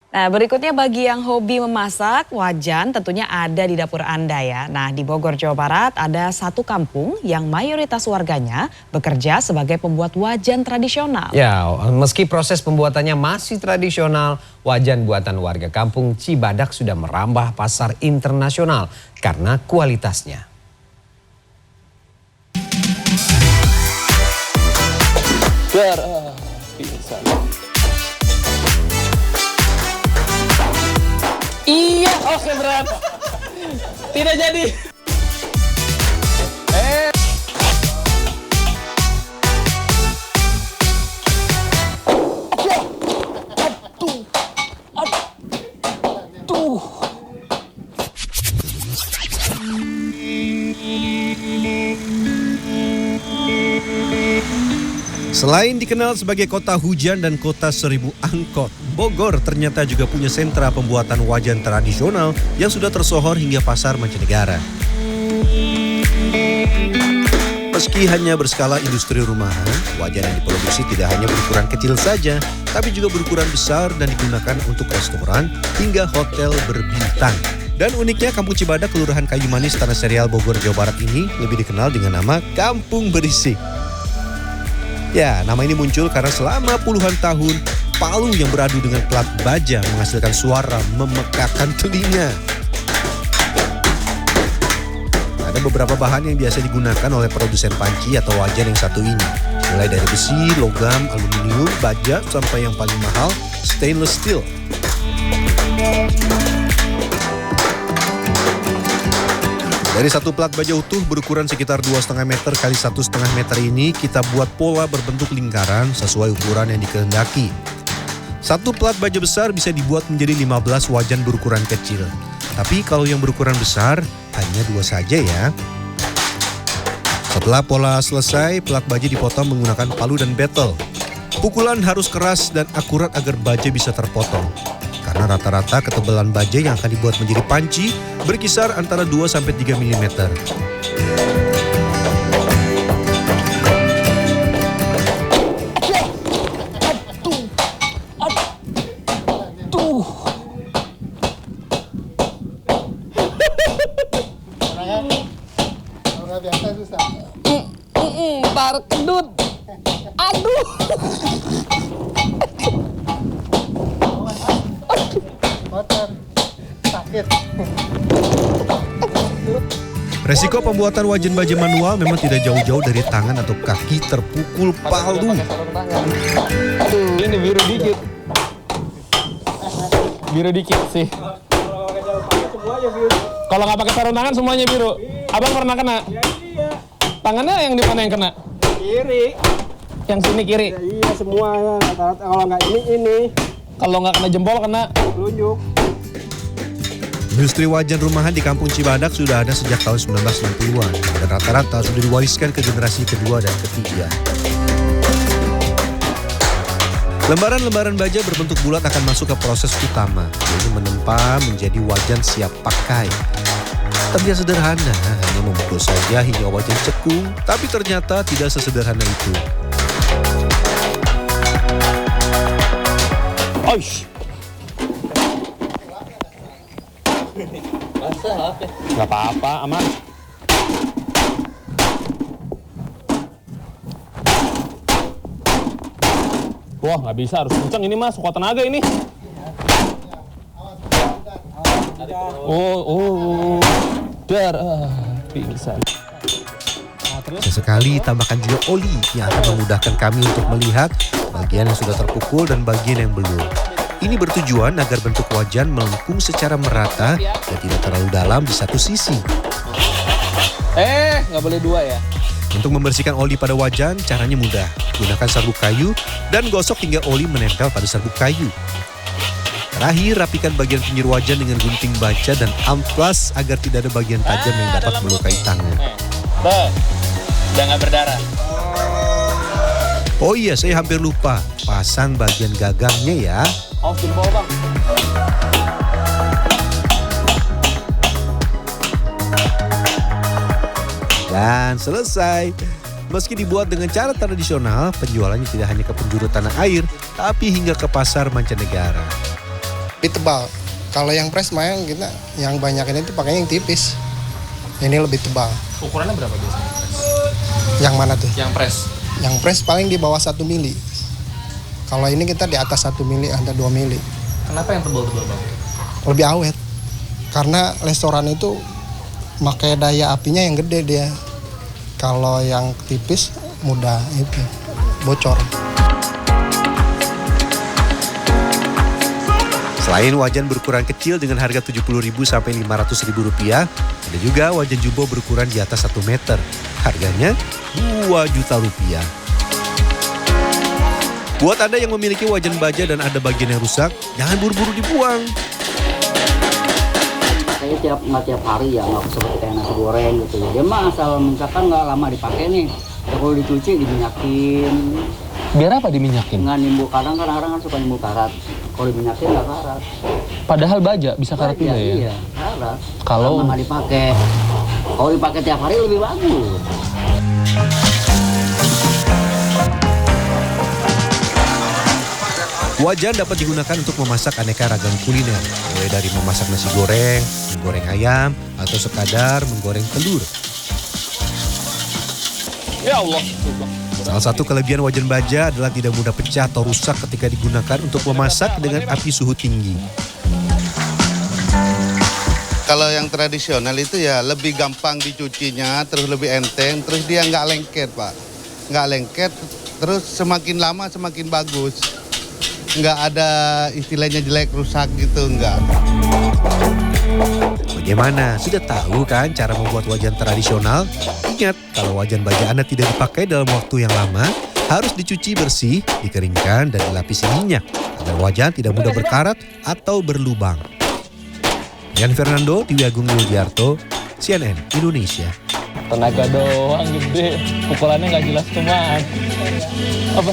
Nah, berikutnya bagi yang hobi memasak, wajan tentunya ada di dapur Anda ya. Nah, di Bogor, Jawa Barat ada satu kampung yang mayoritas warganya bekerja sebagai pembuat wajan tradisional. Ya, meski proses pembuatannya masih tradisional, wajan buatan warga kampung Cibadak sudah merambah pasar internasional karena kualitasnya. Iya, oke berat. Tidak jadi. Selain dikenal sebagai kota hujan dan kota seribu angkot, Bogor ternyata juga punya sentra pembuatan wajan tradisional yang sudah tersohor hingga pasar mancanegara. Meski hanya berskala industri rumahan, wajan yang diproduksi tidak hanya berukuran kecil saja, tapi juga berukuran besar dan digunakan untuk restoran hingga hotel berbintang. Dan uniknya Kampung Cibadak, Kelurahan Kayu Manis, Tanah Serial, Bogor, Jawa Barat ini lebih dikenal dengan nama Kampung Berisik. Ya, nama ini muncul karena selama puluhan tahun, palu yang beradu dengan plat baja menghasilkan suara memekakan telinga. Ada beberapa bahan yang biasa digunakan oleh produsen panci atau wajan yang satu ini. Mulai dari besi, logam, aluminium, baja, sampai yang paling mahal, stainless steel. Dari satu plat baja utuh berukuran sekitar 2,5 meter kali 1,5 meter ini kita buat pola berbentuk lingkaran sesuai ukuran yang dikehendaki. Satu plat baja besar bisa dibuat menjadi 15 wajan berukuran kecil. Tapi kalau yang berukuran besar hanya 2 saja ya. Setelah pola selesai, plat baja dipotong menggunakan palu dan betel. Pukulan harus keras dan akurat agar baja bisa terpotong. Karena rata-rata ketebalan baja yang akan dibuat menjadi panci berkisar antara 2-3 mm. Tar kedut. Aduh. Resiko pembuatan wajan baja manual memang tidak jauh-jauh dari tangan atau kaki terpukul palu. Aduh, ini biru dikit. Biru dikit sih. Kalau nggak pakai sarung tangan semuanya biru. Abang pernah kena? Tangannya yang di mana yang kena? Kiri. Yang sini kiri. Ya, iya semuanya. Kalau nggak ini. Kalau nggak kena jempol kena Telunjuk. Industri wajan rumahan di Kampung Cibadak sudah ada sejak tahun 1960-an dan rata-rata sudah diwariskan ke generasi kedua dan ketiga. Lembaran-lembaran baja berbentuk bulat akan masuk ke proses utama, yaitu menempa menjadi wajan siap pakai. Terlihat sederhana, hanya memukul saja hingga wajan cekung, tapi ternyata tidak sesederhana itu. Oish. Gak apa-apa, aman. Wah, nggak bisa, harus kenceng ini mas, kuat tenaga ini. Pingsan. Sesekali tambahkan juga oli yang akan memudahkan kami untuk melihat bagian yang sudah terpukul dan bagian yang belum. Ini bertujuan agar bentuk wajan melengkung secara merata dan tidak terlalu dalam di satu sisi. Nggak boleh dua ya. Untuk membersihkan oli pada wajan, caranya mudah. Gunakan serbuk kayu dan gosok hingga oli menempel pada serbuk kayu. Terakhir, rapikan bagian pinggir wajan dengan gunting baja dan amplas agar tidak ada bagian tajam yang dapat melukai tangan. Udah nggak berdarah. Oh iya, saya hampir lupa. Pasang bagian gagangnya ya. Awas jempol bang. Dan selesai. Meski dibuat dengan cara tradisional, penjualannya tidak hanya ke penjuru tanah air, tapi hingga ke pasar mancanegara. lebih tebal. Kalau yang press main kita yang banyak ini tuh pakainya yang tipis. Ini lebih tebal. Ukurannya berapa biasanya? Yang mana tuh? Yang press. Yang press paling di bawah 1 mili. Kalau ini kita di atas 1 mili, ada 2 mili. Kenapa yang tebal-tebal Bang? Lebih awet. Karena restoran itu pakai daya apinya yang gede dia. Kalau yang tipis mudah itu bocor. Selain wajan berukuran kecil dengan harga Rp70.000 sampai Rp500.000, ada juga wajan jumbo berukuran di atas 1 meter. Harganya Rp2 juta. Buat Anda yang memiliki wajan baja dan ada bagian yang rusak, jangan buru-buru dibuang. Saya nggak tiap hari ya, nggak seperti kayak nasi goreng gitu ya. Dia mah asal misalkan nggak lama dipakai nih, ya kalau dicuci diminyakin. Biar apa diminyakin? Nggak nimbul, kadang-kadang kan suka nimbul karat. Kalau diminyakin nggak karat. Padahal baja bisa karat juga ya? Iya, karat. Kalau- Lama nggak dipakai. Kalau dipakai tiap hari lebih bagus. Wajan dapat digunakan untuk memasak aneka ragam kuliner, mulai dari memasak nasi goreng, menggoreng ayam, atau sekadar menggoreng telur. Ya Allah. Salah satu kelebihan wajan baja adalah tidak mudah pecah atau rusak ketika digunakan untuk memasak dengan api suhu tinggi. Kalau yang tradisional itu ya lebih gampang dicucinya, terus lebih enteng, terus dia nggak lengket Pak. Nggak lengket, terus semakin lama semakin bagus. Nggak ada istilahnya jelek, rusak gitu, nggak. Bagaimana? Sudah tahu kan cara membuat wajan tradisional? Ingat, kalau wajan baja Anda tidak dipakai dalam waktu yang lama, harus dicuci bersih, dikeringkan, dan dilapisi minyak agar wajan tidak mudah berkarat atau berlubang. Yan Fernando, Dewi Agung Yuliarto, CNN Indonesia. Tenaga doang gede, pukulannya nggak jelas cuman. Apa?